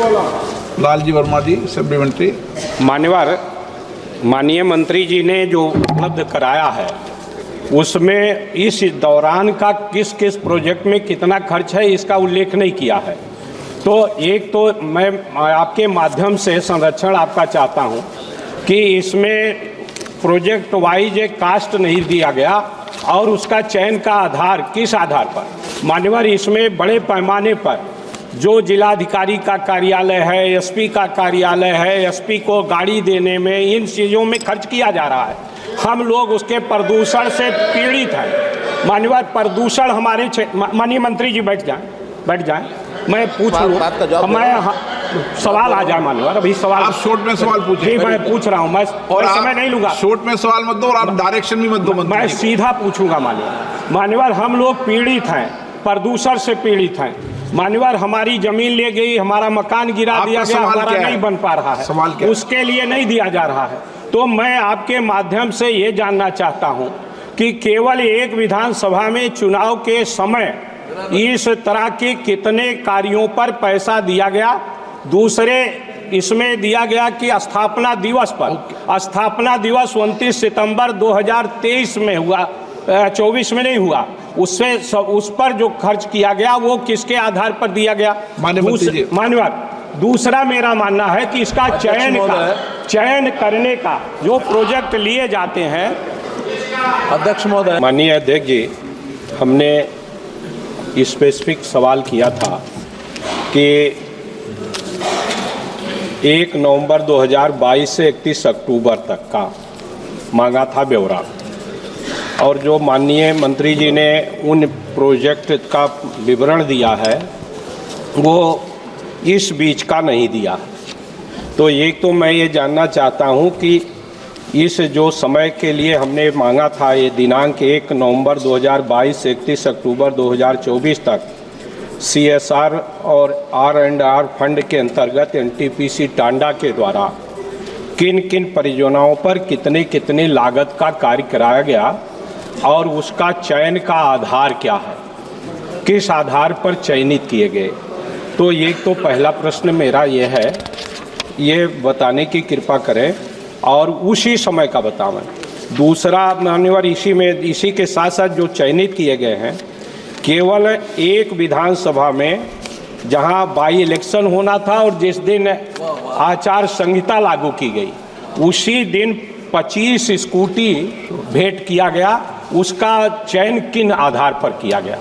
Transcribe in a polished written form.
लालजी वर्मा जी, supplementary. मान्यवर, माननीय मंत्री जी ने जो उपलब्ध कराया है उसमें इस दौरान का किस किस प्रोजेक्ट में कितना खर्च है इसका उल्लेख नहीं किया है। तो एक तो मैं आपके माध्यम से संरक्षण आपका चाहता हूं कि इसमें प्रोजेक्ट वाइज एक कास्ट नहीं दिया गया और उसका चयन का आधार किस आधार पर। मान्यवर, इसमें बड़े पैमाने पर जो जिलाधिकारी का कार्यालय है, एसपी का कार्यालय है, एसपी को गाड़ी देने में, इन चीज़ों में खर्च किया जा रहा है। हम लोग उसके प्रदूषण से पीड़ित हैं। मान्यवर, प्रदूषण हमारे माननीय मंत्री जी बैठ जाएं, मैं पूछ लूँ, मैं सवाल आ जाए। मान्यवर, अभी सवाल आप शॉर्ट में सवाल पूछिए। मैं पूछ रहा हूँ, मैं और समय नहीं लूँगा। शॉर्ट में सवाल मत दो और आप डायरेक्शन भी मत दो। मैं सीधा पूछूंगा। मान्यवर, हम लोग पीड़ित हैं, प्रदूषण से पीड़ित हैं। मान्यवर, हमारी जमीन ले गई, हमारा मकान गिरा दिया गया, हमारा नहीं बन पा रहा है, सवाल क्या? उसके लिए नहीं दिया जा रहा है। तो मैं आपके माध्यम से ये जानना चाहता हूं कि केवल एक विधानसभा में चुनाव के समय इस तरह के कितने कार्यों पर पैसा दिया गया। दूसरे इसमें दिया गया कि स्थापना दिवस पर, स्थापना दिवस 29 सितंबर 2023 में हुआ, 24 में नहीं हुआ, उससे उस पर जो खर्च किया गया वो किसके आधार पर दिया गया। मान्यवर, दूसरा मेरा मानना है कि इसका चयन करने का जो प्रोजेक्ट लिए जाते हैं। अध्यक्ष महोदय, माननीय अध्यक्ष जी, हमने स्पेसिफिक सवाल किया था कि 1 नवंबर 2022 से 31 अक्टूबर तक का मांगा था ब्यौरा, और जो माननीय मंत्री जी ने उन प्रोजेक्ट का विवरण दिया है वो इस बीच का नहीं दिया। तो एक तो मैं ये जानना चाहता हूँ कि इस जो समय के लिए हमने मांगा था, ये दिनांक 1 नवंबर 2022 से 31 अक्टूबर 2024 तक CSR और R&R फंड के अंतर्गत NTPC टांडा के द्वारा किन किन परियोजनाओं पर कितने कितने लागत का कार्य कराया गया और उसका चयन का आधार क्या है, किस आधार पर चयनित किए गए। तो ये तो पहला प्रश्न मेरा ये है, ये बताने की कृपा करें और उसी समय का बतावें। दूसरा मान्यवर, इसी के साथ साथ जो चयनित किए गए हैं, केवल एक विधानसभा में जहां बाई इलेक्शन होना था और जिस दिन आचार संहिता लागू की गई उसी दिन 25 स्कूटी भेंट किया गया, उसका चयन किन आधार पर किया गया।